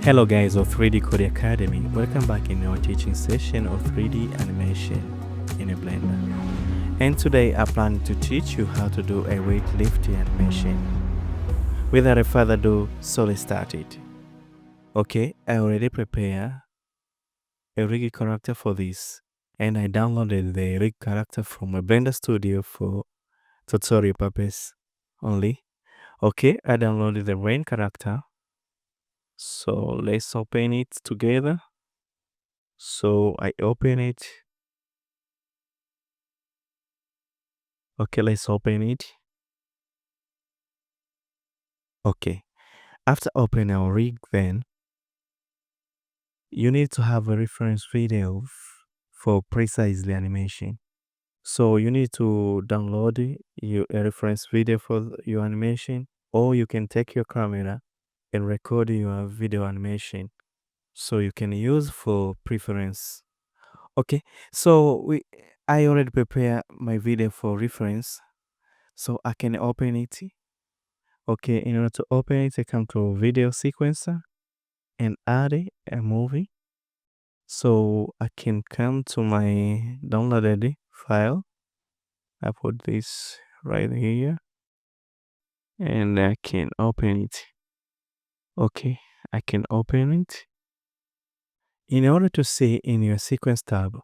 Hello guys of 3D Code Academy, welcome back in our teaching session of 3D animation in a Blender. And today I plan to teach you how to do a weightlifting animation. Without further ado, so let's start it. Okay, I already prepared a rig character for this, and I downloaded the rig character from a Blender Studio for tutorial purpose only. Okay, I downloaded the rain character. So let's open it together. So I open it. Okay, let's open it. Okay, after opening our rig, then you need to have a reference video for precisely animation. So you need to download a reference video for your animation, or you can take your camera and record your video animation so you can use for preference. Okay, so I already prepared my video for reference, so I can open it. Okay, in order to open it, I come to video sequencer and add a movie. So I can come to my downloaded file. I put this right here and I can open it. Okay, I can open it. In order to see in your sequence tab,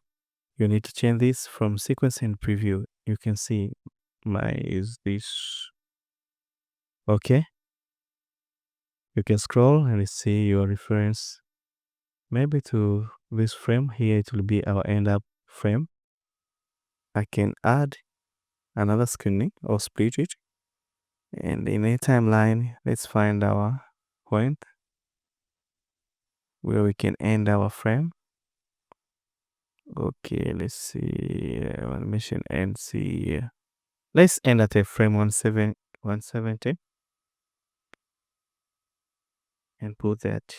you need to change this from sequence and preview. You can see my is this. Okay, you can scroll and see your reference. Maybe to this frame here, it will be our end up frame. I can add another screening or split it. And in a timeline, let's find our point where we can end our frame. Okay, let's see. Animation ends here. Let's end at a frame 170 and put that.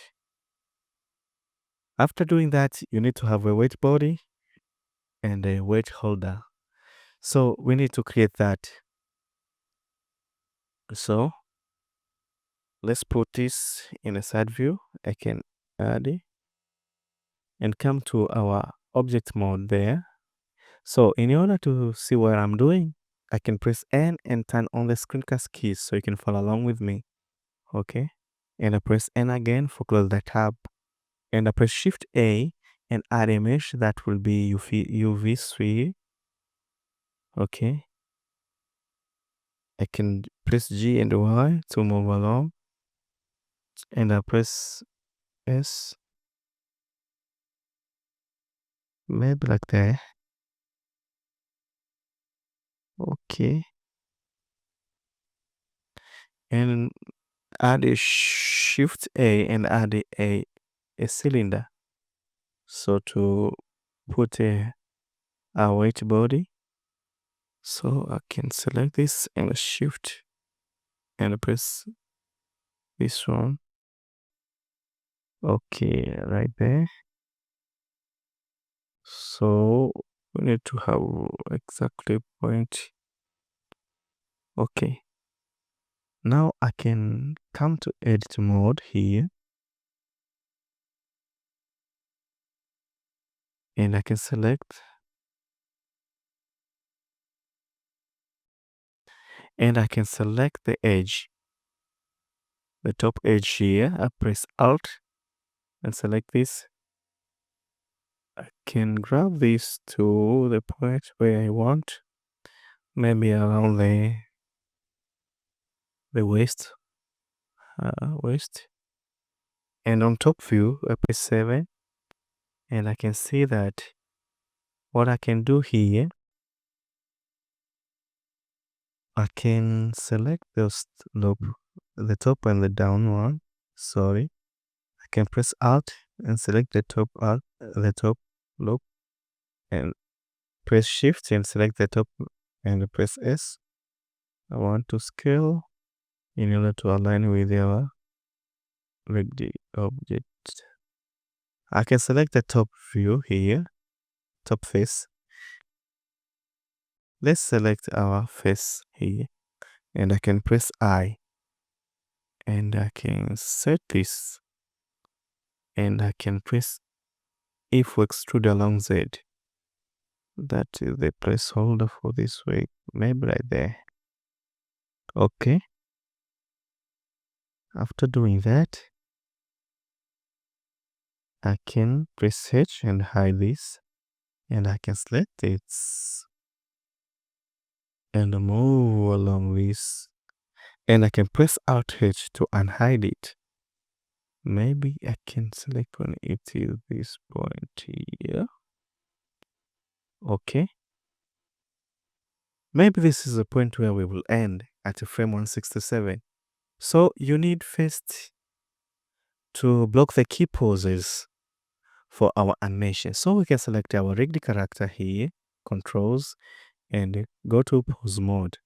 After doing that, you need to have a weight body and a weight holder. So we need to create that. So let's put this in a side view. I can add it and come to our object mode there. So in order to see what I'm doing, I can press N and turn on the screencast keys so you can follow along with me. Okay. And I press N again for close the tab. And I press Shift A and add a mesh that will be UV sphere. Okay. I can press G and Y to move along. And I press S. Maybe like that. Okay. And add a Shift A and add a cylinder. So to put a weight body. So I can select this and shift and press this one. Okay, right there. So we need to have exactly point. Okay. Now I can come to edit mode here. And I can select. And I can select the edge. The top edge here. I press Alt and select this. I can grab this to the point where I want. Maybe around the waist. Waist. And on top view, I press 7. And I can see that what I can do here, I can select those loop, the top and the down one. Sorry. I can press Alt and select the top loop, and press Shift and select the top and press S. I want to scale in order to align with our rigged object. I can select the top view here, top face. Let's select our face here, and I can press I, and I can set this and I can press if we extrude along Z. That is the placeholder for this way, maybe right there. Okay. After doing that, I can press H and hide this, and I can select it and move along this, and I can press Alt H to unhide it. Maybe I can select when it is this point here. Okay. Maybe this is a point where we will end at frame 167. So you need first to block the key poses for our animation. So we can select our rigged character here, controls, and go to pose mode.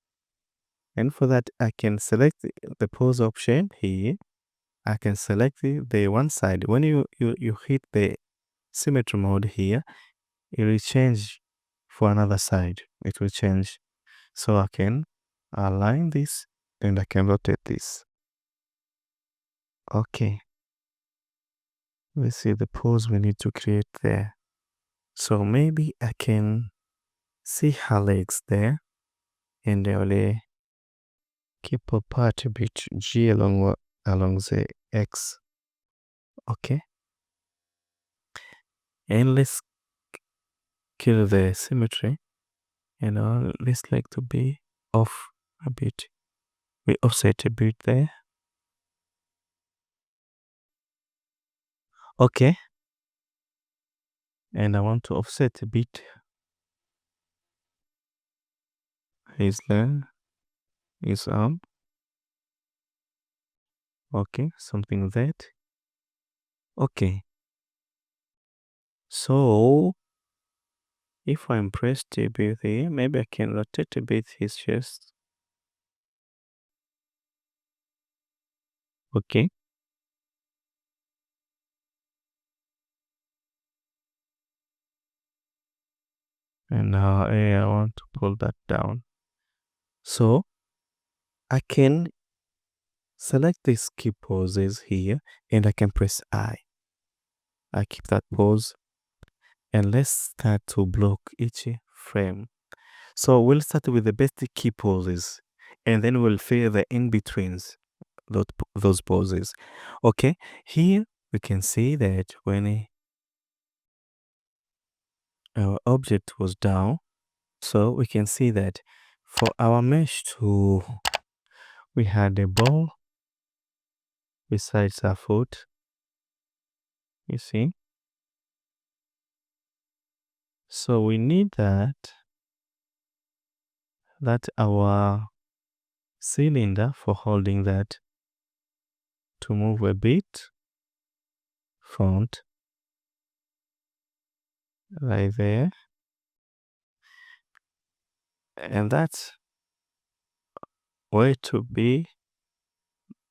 And for that, I can select the pose option here. I can select the one side. When you hit the symmetry mode here, it will change for another side. It will change. So I can align this and I can rotate this. Okay. We see the pose we need to create there. So maybe I can see her legs there, and I will keep a part a bit G along the X. Okay. And let's kill the symmetry, and let's like to be off a bit. We offset a bit there. Okay. And I want to offset a bit his leg, his arm. Okay, something like that. Okay. So if I'm pressed a bit here, maybe I can rotate a bit his chest. Okay. And now I want to pull that down. So I can select these key poses here and I can press I. I keep that pose and let's start to block each frame. So we'll start with the best key poses and then we'll fill the in-betweens, those poses. Okay, here we can see that when our object was down, so we can see that for our mesh to, we had a ball besides our foot, you see. So we need that our cylinder for holding that to move a bit front right there, and that's where to be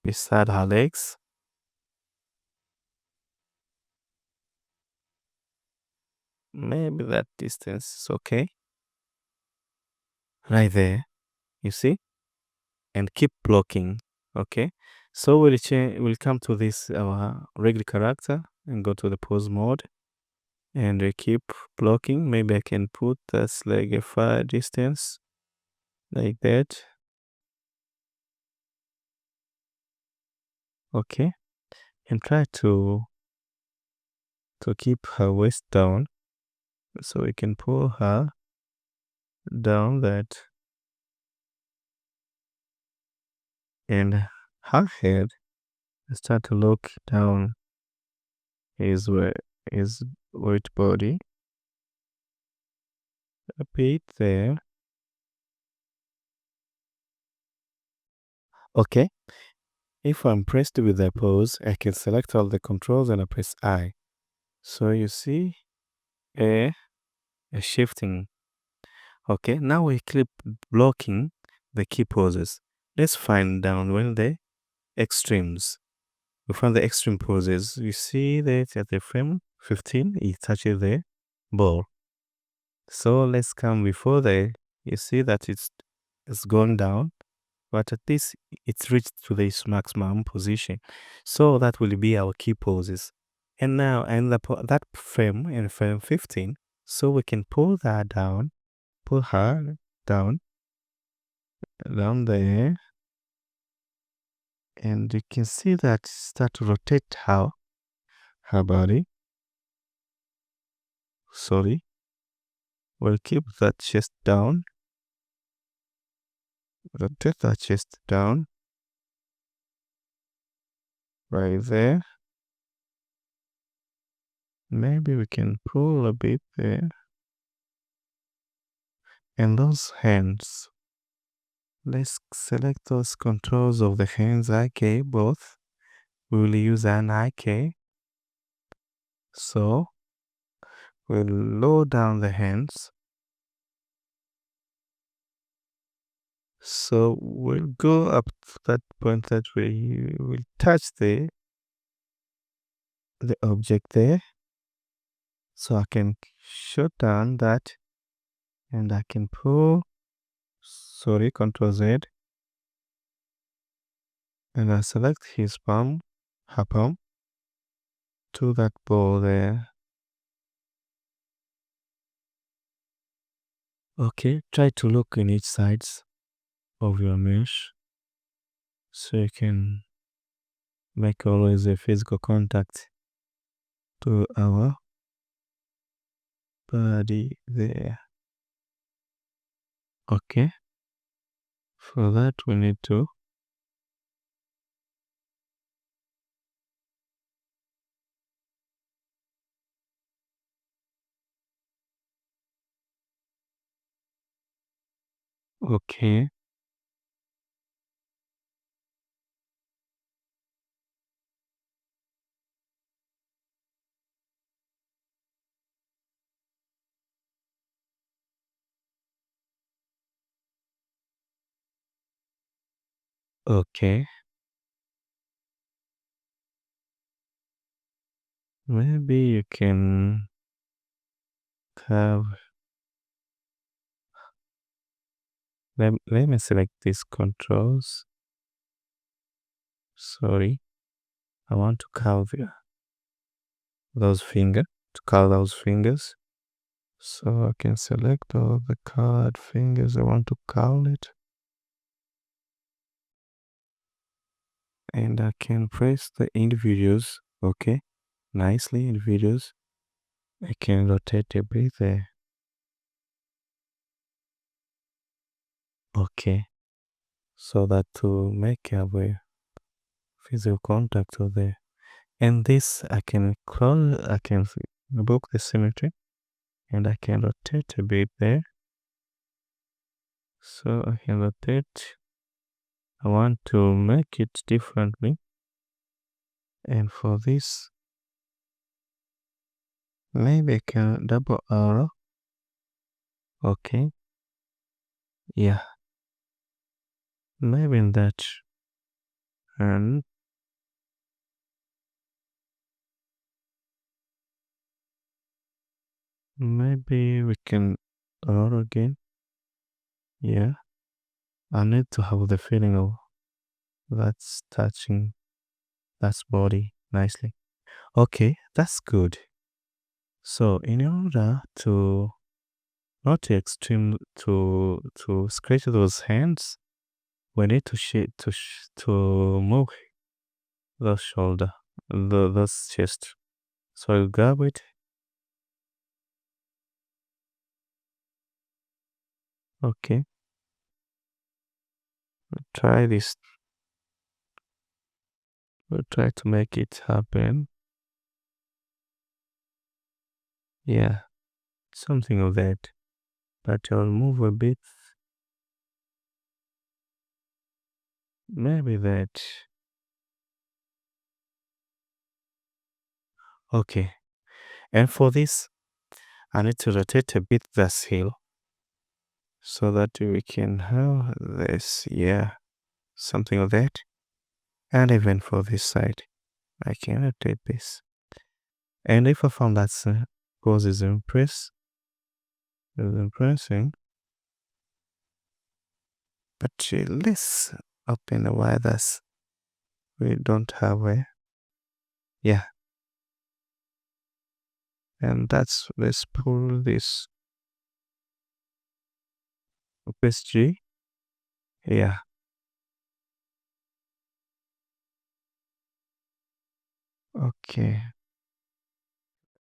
beside her legs. Maybe that distance is okay right there, you see, and keep blocking. Okay, so we'll come to this our regular character and go to the pose mode and we keep blocking. Maybe I can put this like a far distance like that. Okay, and try to keep her waist down so we can pull her down that, and her head start to look down his weight body a bit there. Okay, if I'm pressed with the pose, I can select all the controls and I press I. So you see a shifting. Okay, now we keep blocking the key poses. Let's find down when the extremes. We find the extreme poses. You see that at the frame 15, it touches the ball. So let's come before you see that it's gone down, but at least it's reached to this maximum position. So that will be our key poses. And now in that frame, in frame 15, so we can pull that down, pull her down, down there, and you can see that start to rotate her body. Sorry, we'll keep that chest down, rotate that chest down, right there. Maybe we can pull a bit there. And those hands, let's select those controls of the hands, IK, both. We will use an IK. So we'll lower down the hands. So we'll go up to that point that we will touch the object there. So I can shut down that and I can pull, sorry, Control Z, and I select his palm, her palm, to that ball there. Okay, try to look in each sides of your mesh so you can make always a physical contact to our body there. Okay, for that we need to okay. Okay, maybe you can have, let me select these controls. Sorry, I want to curve those fingers, to curve those fingers. So I can select all the colored fingers I want to curl it. And I can press the individuals, okay, nicely individuals. I can rotate a bit there. Okay, so that to make a physical contact over there. And this I can close, I can book the symmetry and I can rotate a bit there. So I can rotate. I want to make it differently. And for this, maybe I can double arrow. Okay. Yeah. Maybe in that. And maybe we can arrow again. Yeah. I need to have the feeling of that's touching that's body nicely. Okay, that's good. So in order to not to extreme to scratch those hands, we need to to move the shoulder, the chest. So you grab it. Okay, try this. We'll try to make it happen. Yeah, something of that. But I'll move a bit. Maybe that. Okay. And for this, I need to rotate a bit this heel so that we can have this. Yeah, something of that. And even for this side, I can rotate this. And if I found that pose is impressing, but let's open the wire that's we don't have a, yeah. And let's pull this press G. Yeah. Okay.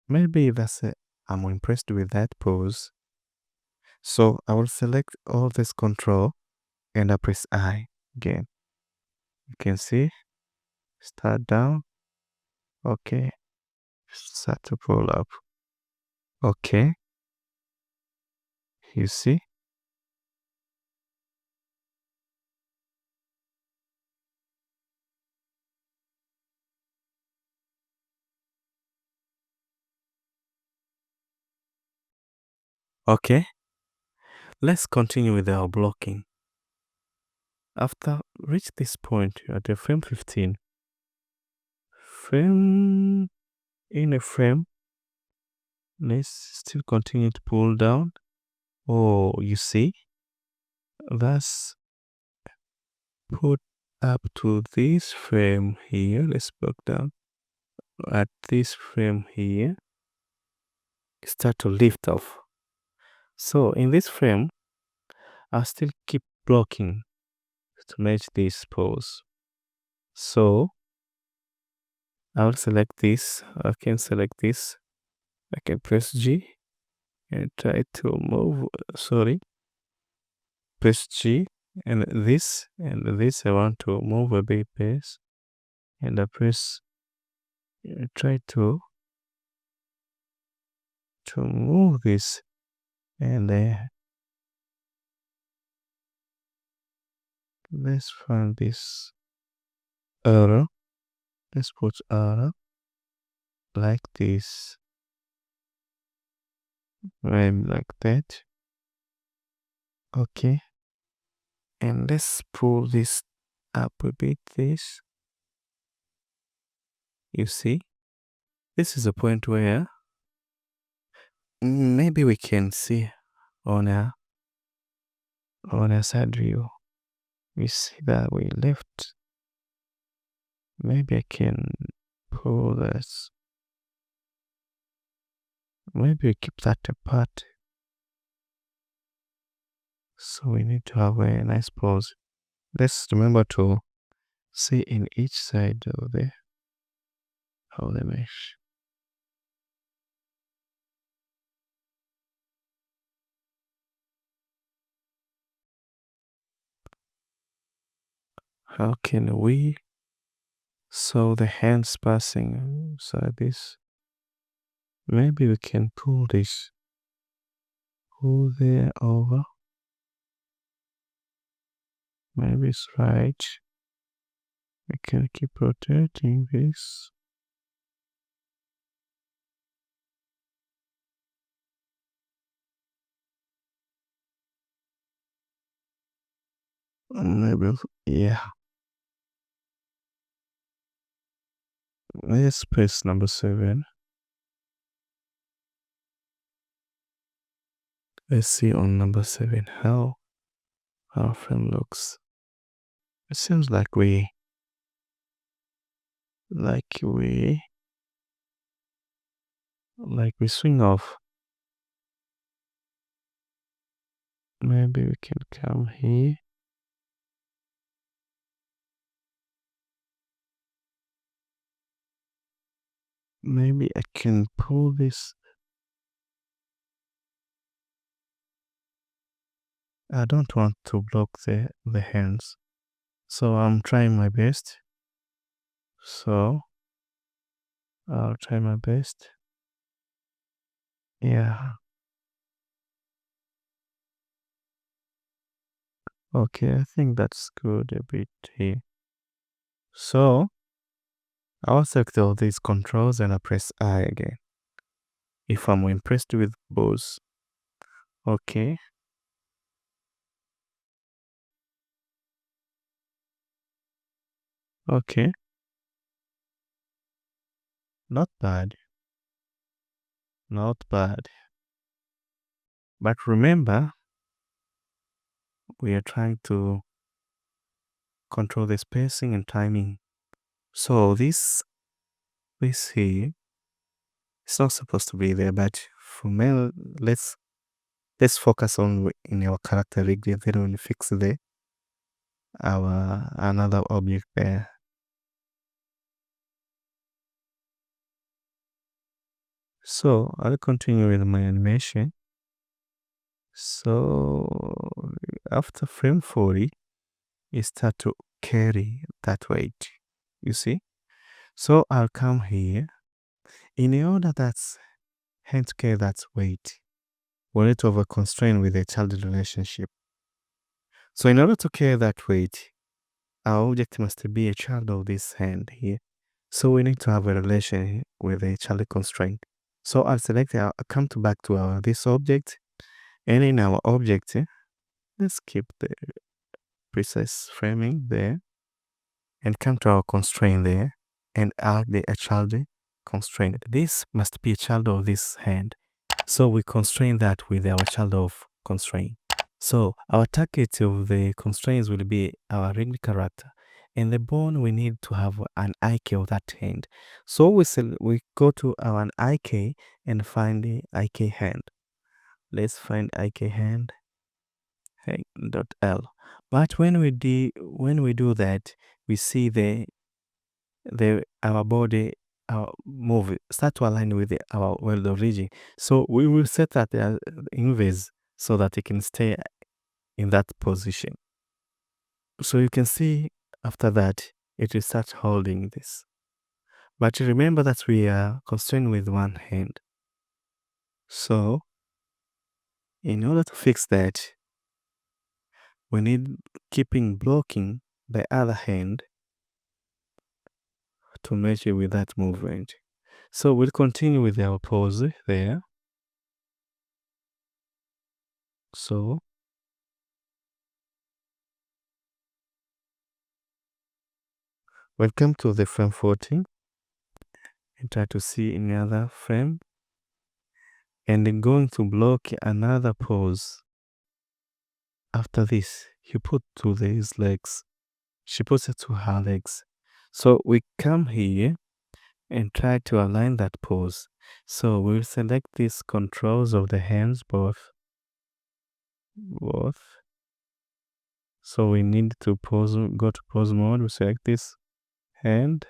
Maybe that's it. I'm impressed with that pose. So I will select all this control and I press I again. You can see, start down. Okay. Start to pull up. Okay. You see? Okay. Let's continue with our blocking. After reach this point, you're at the frame 15. Frame in a frame. Let's still continue to pull down. Oh, you see? Let's put up to this frame here. Let's block down at this frame here. Start to lift off. So in this frame, I'll still keep blocking to match this pose. So I'll select this. I can select this. I can press G and try to move. Sorry, press G and this I want to move a bit pace, and I press. Try to move this, and let's find this arrow. Let's put arrow like this, maybe like that. Okay, and let's pull this up a bit. This, you see, this is a point where maybe we can see on a side view. We see that we left. Maybe I can pull this. Maybe we keep that apart. So we need to have a nice pose. Let's remember to see in each side of the mesh. How can we so the hands passing inside this? Maybe we can pull there over. Maybe it's right. We can keep rotating this. Maybe, yeah. Let's press number 7. Let's see on number 7 how our frame looks. It seems like we swing off. Maybe we can come here. Maybe I can pull this. I don't want to block the hands, so I'm trying my best. So I'll try my best. Yeah. Okay, I think that's good a bit here. So I'll select all these controls and I press I again. If I'm impressed with both. Okay. Okay. Not bad. Not bad. But remember, we are trying to control the spacing and timing. So this here It's not supposed to be there, but for me, let's focus on in our character rig, then we'll fix our another object there. So I'll continue with my animation. So after frame 40, you start to carry that weight. You see? So I'll come here. In order that's hand to carry that weight, we need to over constrain with a child relationship. So in order to carry that weight, our object must be a child of this hand here. So we need to have a relation with a child constraint. So I'll select, I'll come back to our this object, and in our object, let's keep the precise framing there, and come to our constraint there, and add the a child constraint. This must be a child of this hand. So we constrain that with our child of constraint. So our target of the constraints will be our ring character. And the bone, we need to have an IK of that hand. So we go to our IK and find the IK hand. Let's find IK hand dot L. But when we do that, we see our body move start to align with our world origin. So we will set that inverse so that it can stay in that position. So you can see after that it will start holding this. But remember that we are constrained with one hand. So in order to fix that, we need keeping blocking the other hand to match it with that movement. So we'll continue with our pose there. So we'll come to the frame 14 and try to see another frame, and then going to block another pose. After this, you put to these legs. She puts it to her legs. So we come here and try to align that pose. So we'll select these controls of the hands both. So we need to go to pose mode. We select this hand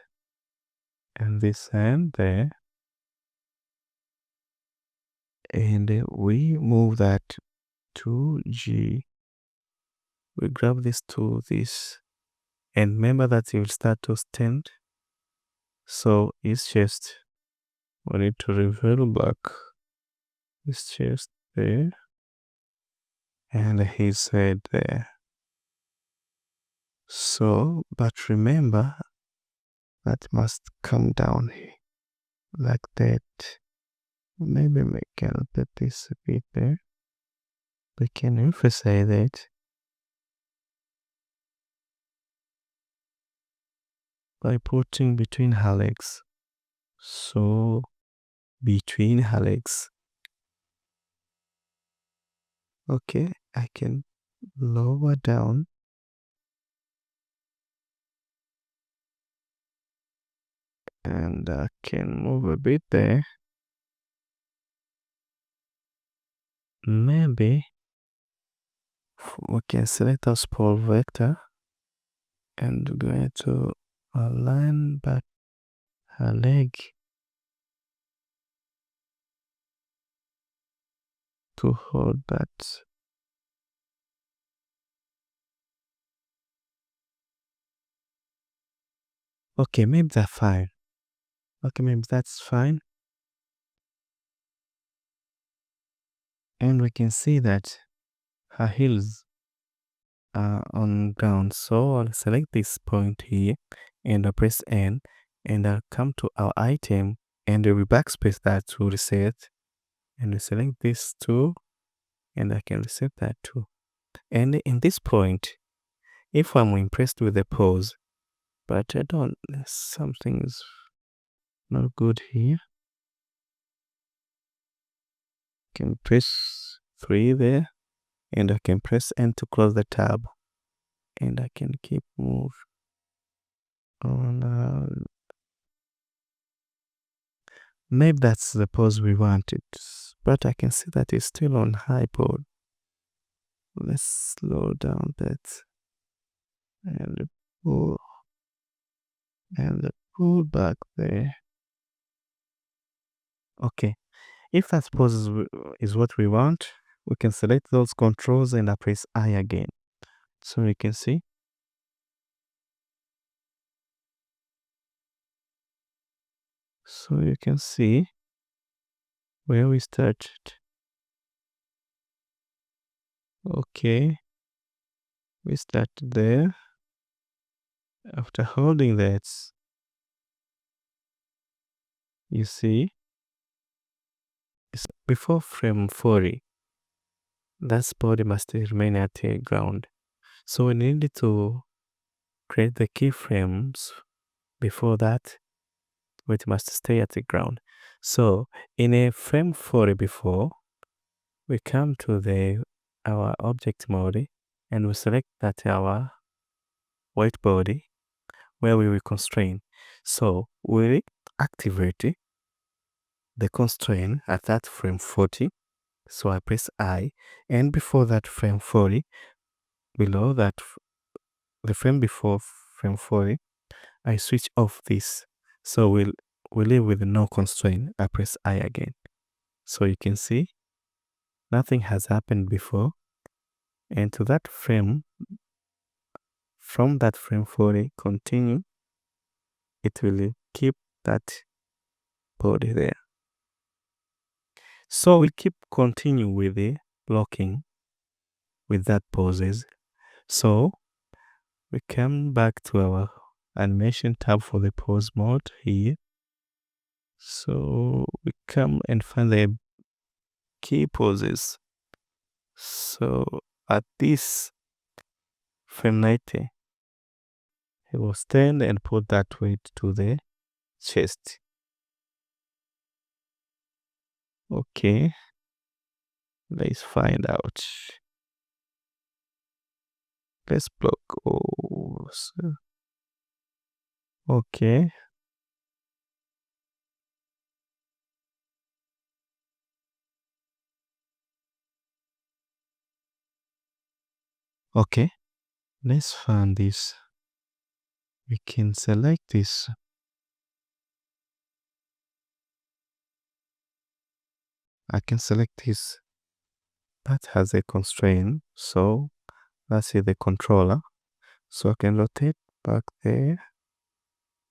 and this hand there. And we move that to G. We grab this to this. And remember that you will start to stand. So his chest, we need to reveal back his chest there. And his head there. So, but remember that must come down here like that. Maybe we can put this a bit there. We can emphasize it by putting between her legs. So, between her legs. Okay, I can lower down. And I can move a bit there. Maybe we can select our spool vector and going to align back her leg to hold that. Okay, maybe that's fine. Okay, maybe that's fine. And we can see that her heels are on ground. So I'll select this point here and I'll press N and I'll come to our item and we backspace that to reset. And we select this too and I can reset that too. And in this point, if I'm impressed with the pose, but I don't, something's not good here. Can press 3 there and I can press N to close the tab and I can keep move on. Maybe that's the pose we wanted, but I can see that it's still on high pose. Let's slow down that and pull and pull back there. Okay, if that pose is what we want, we can select those controls and I press I again. So you can see. So you can see where we started. Okay, we started there. After holding that, you see, it's before frame 40. That body must remain at the ground. So we need to create the keyframes before that, which must stay at the ground. So in a frame 40 before, we come to our object mode and we select that our white body where we will constrain. So we activate the constraint at that frame 40. So I press I, and before that frame 40, below that, the frame before frame 40, I switch off this. So we'll live with no constraint. I press I again. So you can see nothing has happened before. And to that frame, from that frame 40, continue, it will keep that body there. So we'll keep continue with the locking with that poses. So we come back to our animation tab for the pose mode here. So we come and find the key poses. So at this frame 90, he will stand and put that weight to the chest. Okay, let's find out. Let's block. Oh, so, okay. Okay, let's find this. We can select this. I can select this. That has a constraint. So that's the controller. So I can rotate back there.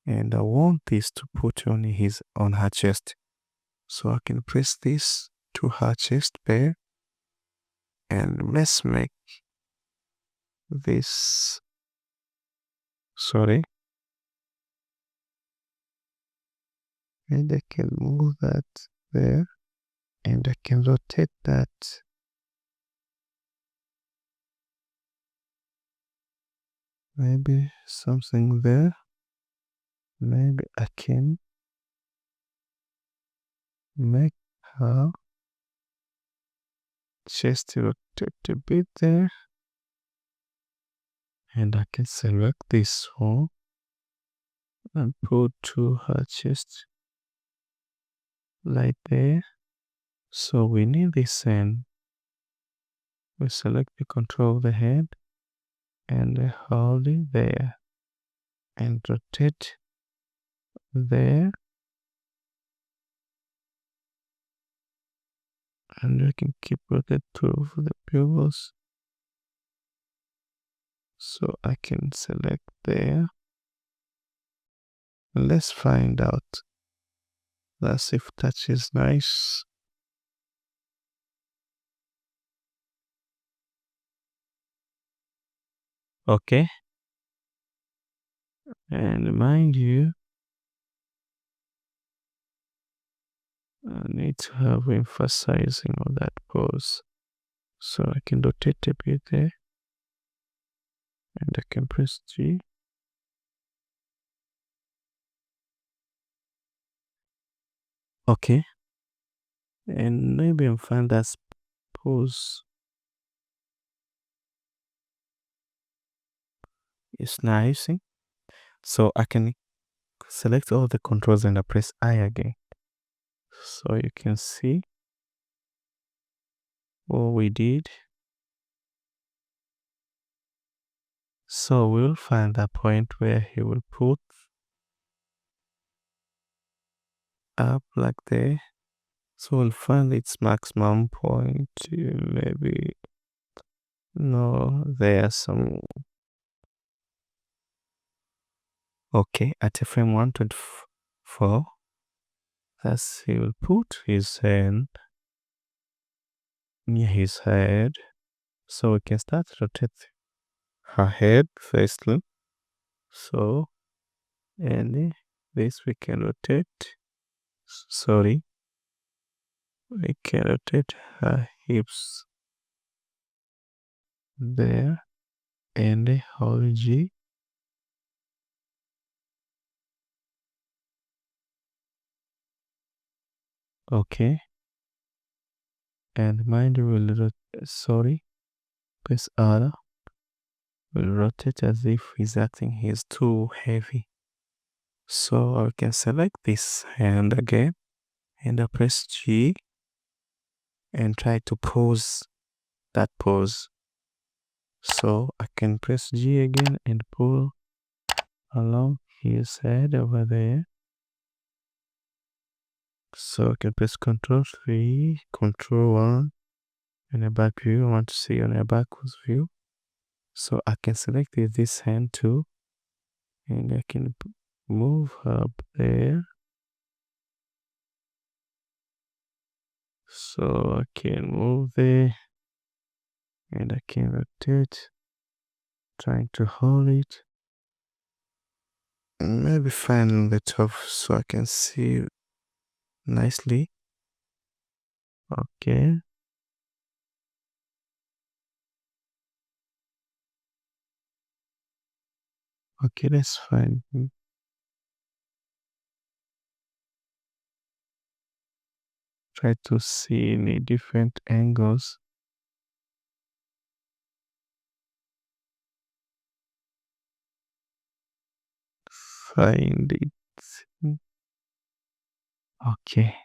And I want this to put on her chest. So I can press this to her chest there. And let's make this, sorry. And I can move that there. And I can rotate that. Maybe something there. Maybe I can make her chest rotate a bit there. And I can select this one and put to her chest like there. So we need this and we select the control of the head and hold it there and rotate there, and we can keep rotate through the pupils. So I can select there. Let's find out. Let's see if touch is nice. Okay. And mind you, I need to have emphasizing on that pose. So I can rotate a bit there. And I can press G. Okay. And maybe I'll find that pose is nice. So I can select all the controls and I press I again. So you can see what we did. So we'll find a point where he will put up like there. So we'll find its maximum point. Maybe no, there's some. Okay, at frame 124, thus he will put his hand near his head. So we can start to rotate her head firstly. So, and this we can rotate. Sorry, we can rotate her hips there and hold G. Okay, and mind will sorry, press R. Will rotate as if he's acting he's too heavy. So I can select this hand again and I press G and try to pose that pose. So I can press G again and pull along his head over there. So I can press Ctrl 3, Ctrl 1 in a back view. I want to see on a backwards view. So I can select this hand too and I can move up there. So I can move there and I can rotate, trying to hold it. And maybe find the top so I can see nicely. Okay. Okay, that's fine. Try to see any different angles. Find it. Okay.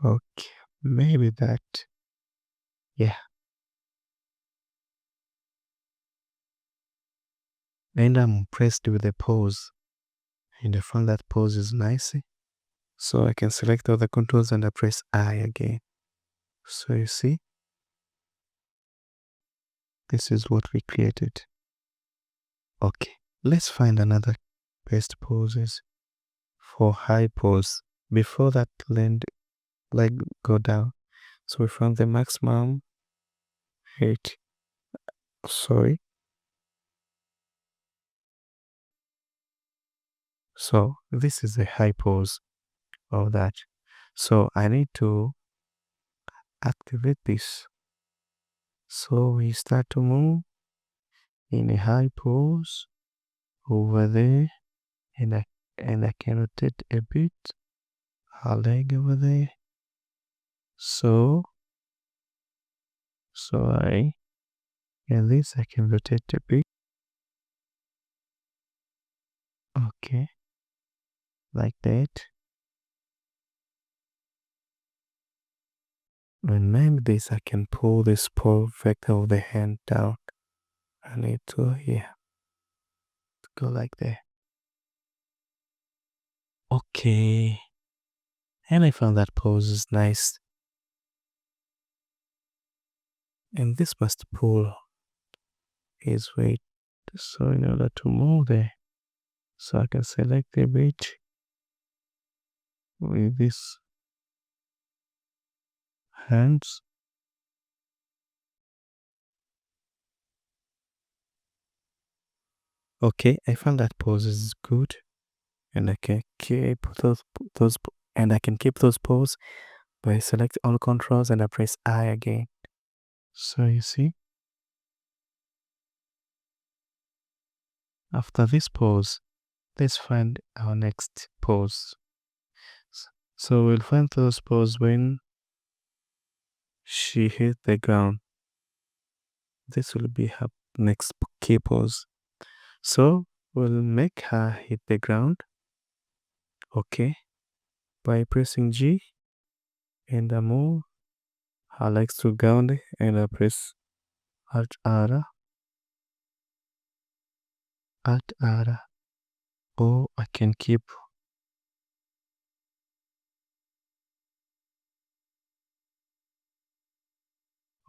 Okay. Maybe that. Yeah. And I'm impressed with the pose. And I found that pose is nice. So I can select all the controls and I press I again. So you see, this is what we created. Okay. Let's find another best poses for high pose before that leg go down. So we found the maximum height. Sorry. So this is a high pose of that. So I need to activate this. So we start to move in a high pose over there, and I can rotate a bit her leg over there. So and this I can rotate a bit. Okay, like that. And maybe this I can pull this pull vector of the hand down. I need to go like that. Okay. And I found that pose is nice. And this must pull his weight. So in order to move there, so I can select a bit with these hands. Okay, I found that pose is good. And I can keep those and I can keep those pose by select all controls and I press I again. So you see, after this pose, let's find our next pose. So we'll find those pose when she hit the ground. This will be her next key pose. So will make her hit the ground. Okay. By pressing G and I move her legs to ground and I press Alt R. Alt R. Or I can keep.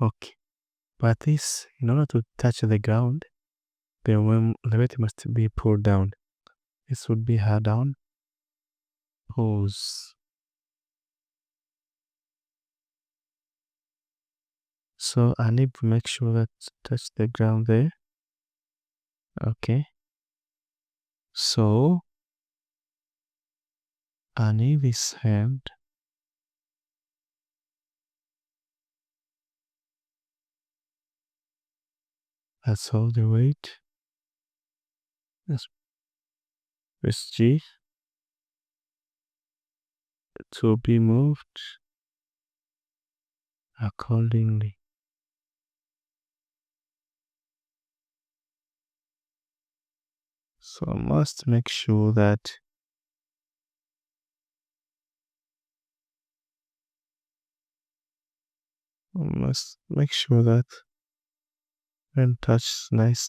Okay. But this, in order to touch the ground, the weight must be pulled down. This would be her down. Pause. So I need to make sure that touch the ground there. Okay. So I need this hand. That's all the weight. Let's press G to be moved accordingly. So I must make sure that and touch nice.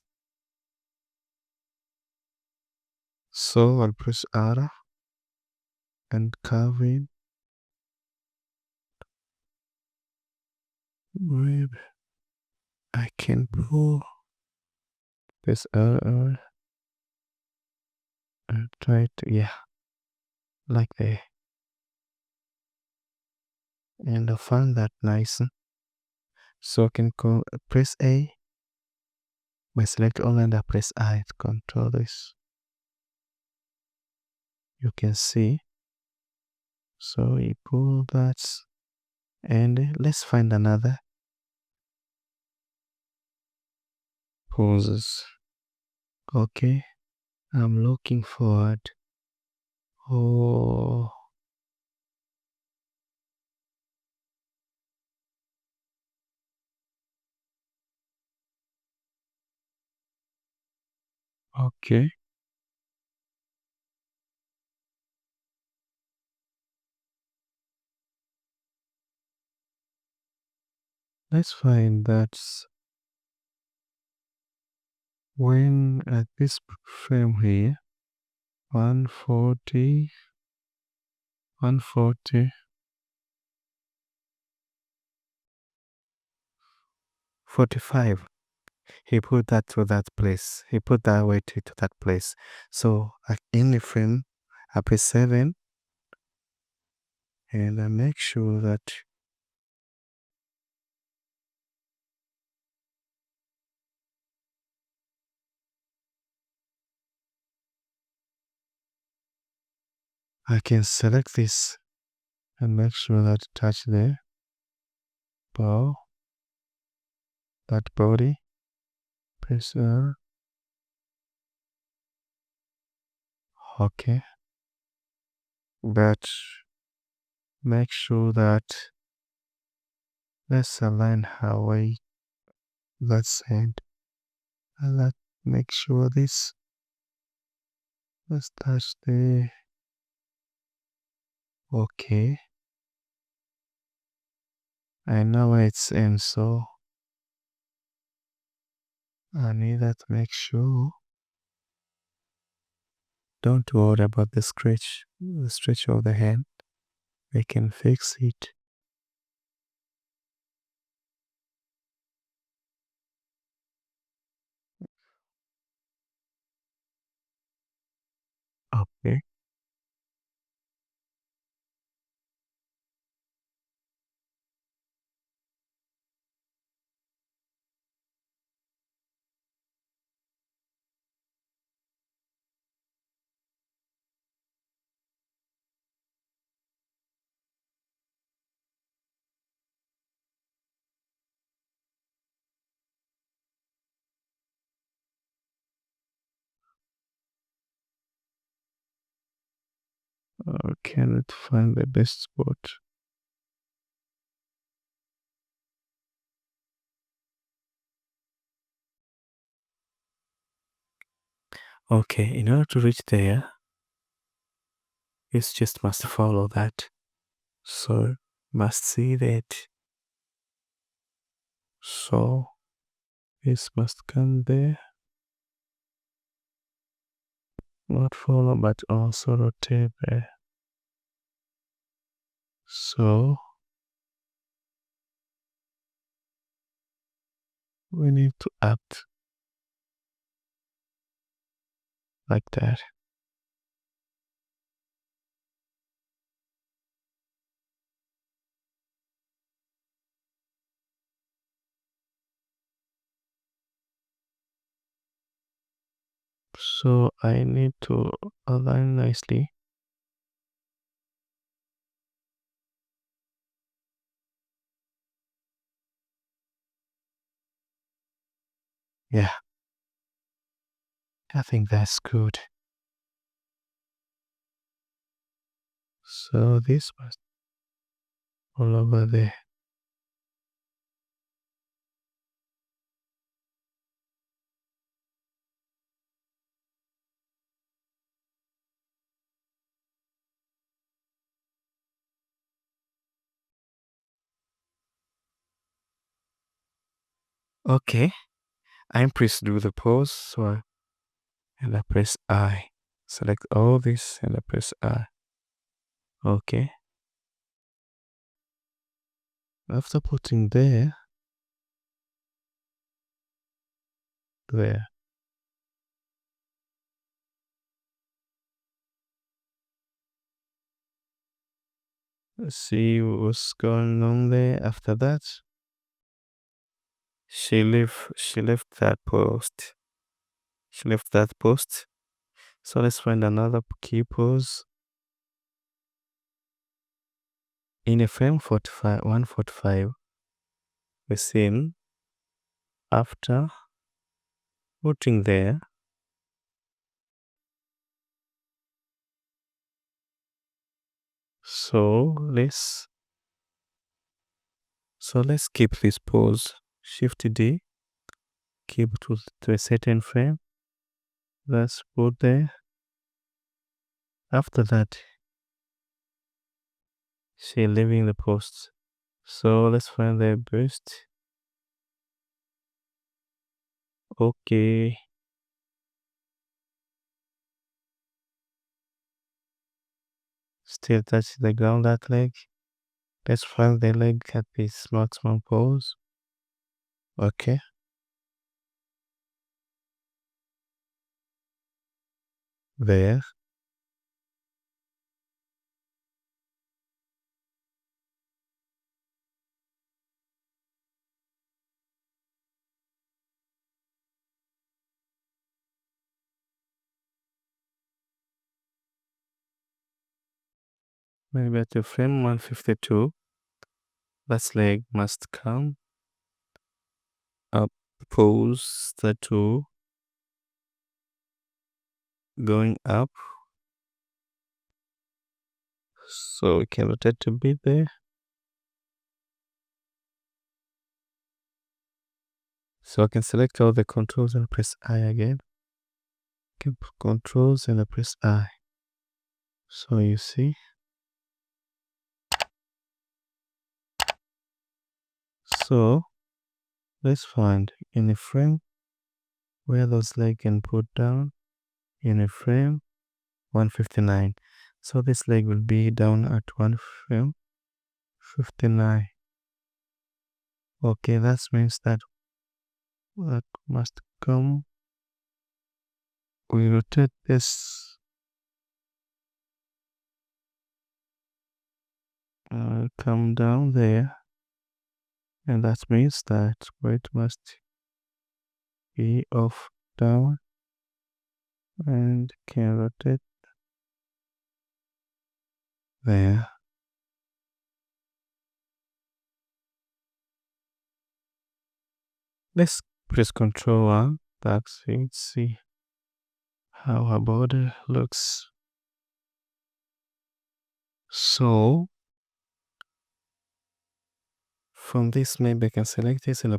So I'll press R and carve in. Maybe I can pull this R and try to, yeah, like that. And I find that nice. So I can press A. By select all and I press I to control this. You can see. So we pull that and let's find another poses. Okay, I'm looking forward. Oh, okay. Let's find that when at this frame here, 140, 140, 45. He put that to that place. He put that weight to that place. So in the frame, I press 7 and I make sure that I can select this and make sure that touch there. Bow. That body. Press R. Okay. But make sure that let's align her way that side. And let make sure this let's touch the okay. I know where it's in, so I need that make sure. Don't worry about the stretch of the hand. We can fix it. Okay. Cannot find the best spot. Okay, in order to reach there, you just must follow that. So, must see that. So, this must come there. Not follow, but also rotate there. So, we need to act like that. So I need to align nicely. Yeah, I think that's good. So this was all over there. Okay, I'm pressed to do the pose, and I press I. Select all this and I press I. Okay. After putting there, let's see what's going on there. After that, she left that post. She left that post. So let's find another key pose. In a frame 45, 145, we seen after putting there, so let's keep this pose. Shift D, keep to a certain frame. Let's put there. After that, she leaving the post. So let's find the bust. Okay. Still touch the ground that leg. Let's find the leg at this maximum pose. Okay. There. Maybe at the frame 152. That leg must come up. Pose the two going up. So we can rotate a bit there. So I can select all the controls and press I again. Keep controls and I press I. So you see. So let's find in a frame where those legs can put down in a frame 159. So this leg will be down at 1 frame 59. Okay, that means that must come. We rotate this. Come down there. And that means that weight must be off down and can rotate there. Let's press Ctrl 1. That's it. See how our border looks. So from this, maybe I can select this and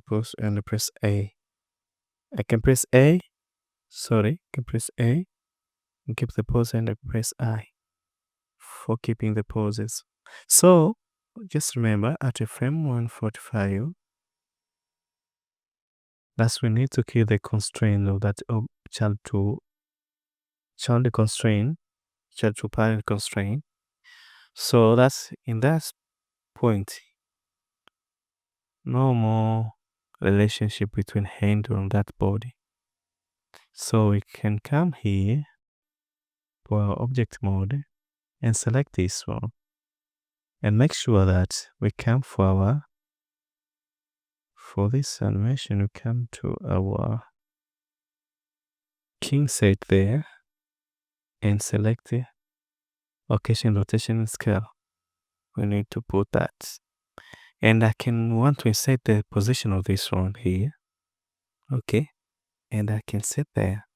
press A. I can press A Sorry, you can press A and keep the pose, and I press I for keeping the poses. So just remember at a frame 145, that's we need to kill the constraint of that child to parent constraint. So that's in that point, no more relationship between hand on that body. So we can come here to our object mode and select this one and make sure that we come for this animation, we come to our king set there and select the location, rotation, and scale. We need to put that. And I can want to set the position of this one here. Okay. And I can set there.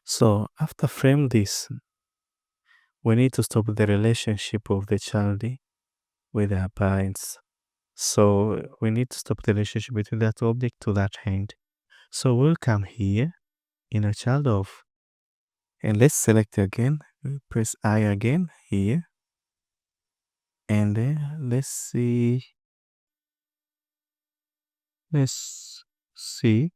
So after frame this, we need to stop the relationship of the child with their parents. So we need to stop the relationship between that object to that hand. So we'll come here in a child of, and let's select again. We press I again here. And let's see. Let's see.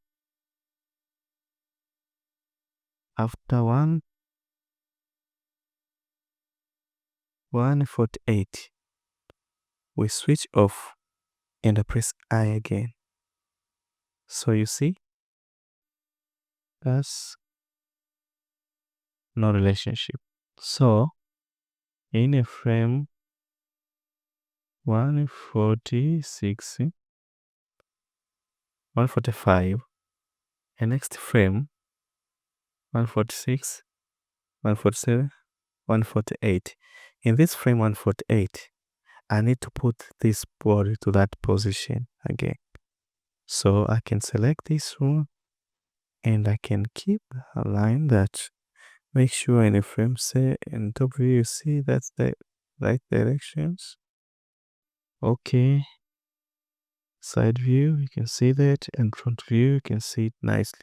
After 148, we switch off and I press I again. So you see, that's no relationship. So in a frame 146, 145, and next frame 146, 147, 148. In this frame 148, I need to put this body to that position again. So I can select this one and I can keep a line that make sure in the frame say in top view you see that's the right directions. Okay. Side view, you can see that, and front view, you can see it nicely.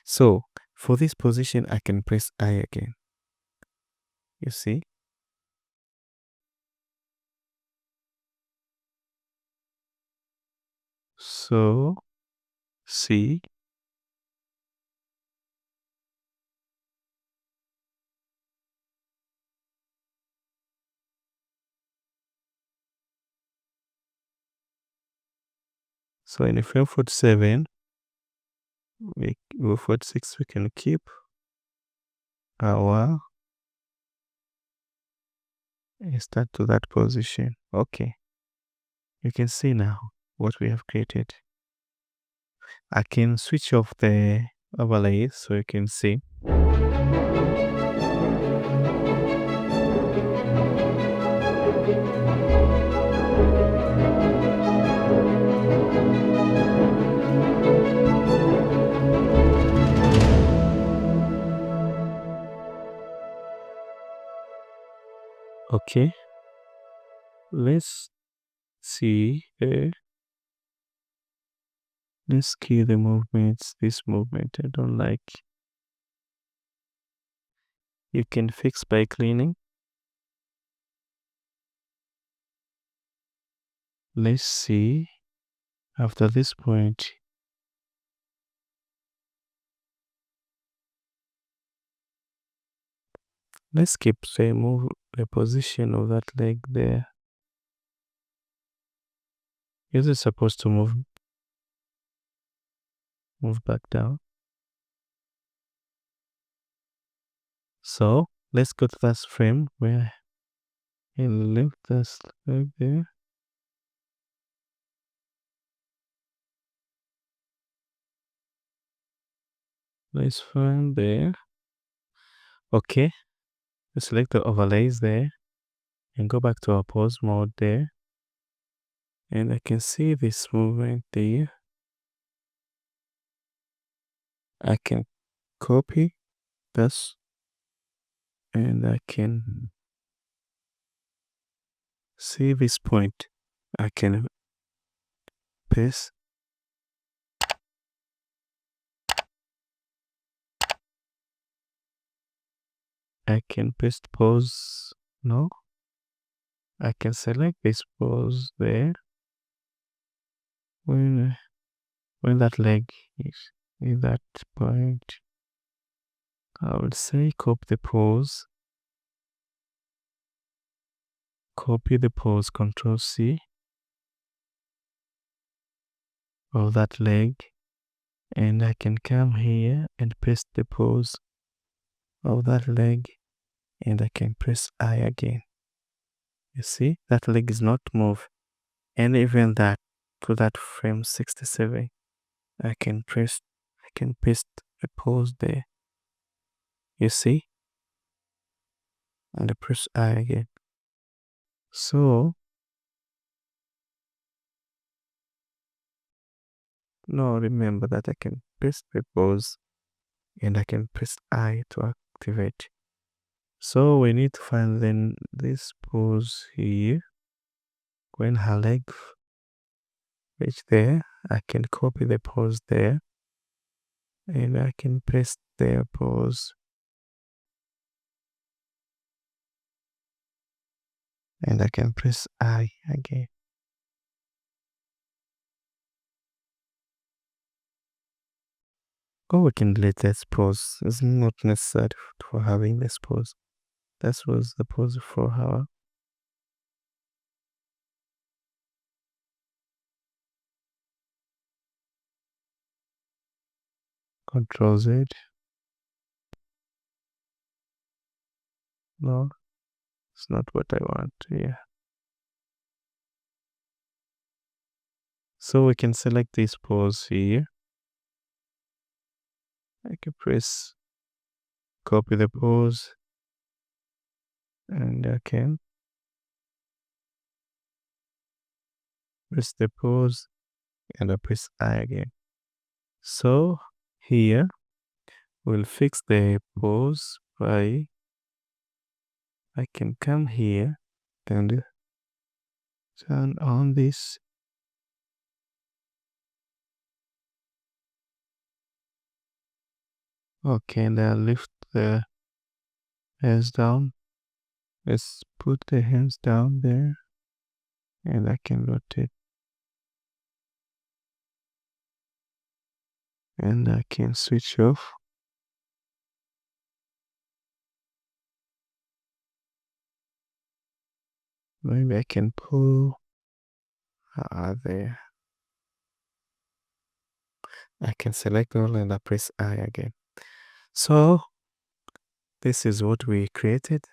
So for this position, I can press I again. You see? So see. So in the frame 47, we go 46, we can keep our and start to that position. Okay. You can see now what we have created. I can switch off the overlay so you can see. Okay. Let's see. Let's key the movements. This movement I don't like. You can fix by cleaning. Let's see. After this point, let's keep the position of that leg there. Is it supposed to move back down? So let's go to that frame where I left this leg there. Let's find there. Okay. Let's select the overlays there and go back to our pose mode there. And I can see this movement there. I can copy this and I can see this point. I can paste I can paste pose. No, I can select this pose there. When that leg is in that point, I would say copy the pose. Copy the pose, Control C of that leg, and I can come here and paste the pose of that leg, and I can press I again. You see, that leg is not moved, and even that to that frame 67, I can paste a pose there. You see, and I press I again. So now remember that I can paste the pose and I can press I to activate. So we need to find then this pose here. When her leg reach there, I can copy the pose there and I can paste their pose and I can press I again. Or we can delete this pose. It's not necessary for having this pose. That was the pose for her. Control Z. No, it's not what I want. Yeah. So we can select this pose here. I can press copy the pose and I can press the pose and I press I again. So here we'll fix the pose by I can come here and turn on this. Okay, and I'll lift the hands down. Let's put the hands down there and I can rotate and I can switch off. Maybe I can pull there. I can select all and I press I again. So this is what we created.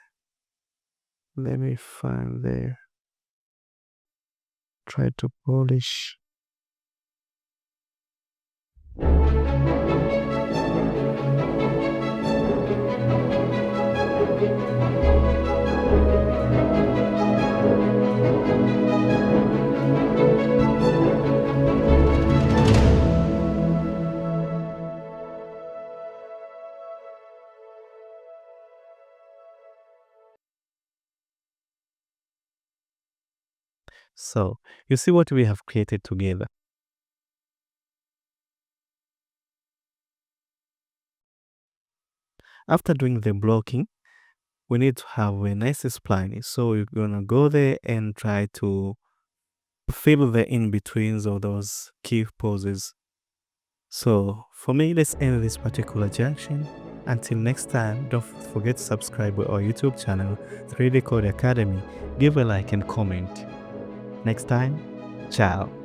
Let me find there. Try to polish. So you see what we have created together. After doing the blocking, we need to have a nice spline. So we're gonna go there and try to fill the in-betweens of those key poses. So for me, let's end this particular junction. Until next time, don't forget to subscribe to our YouTube channel, 3D Code Academy. Give a like and comment. Next time, ciao.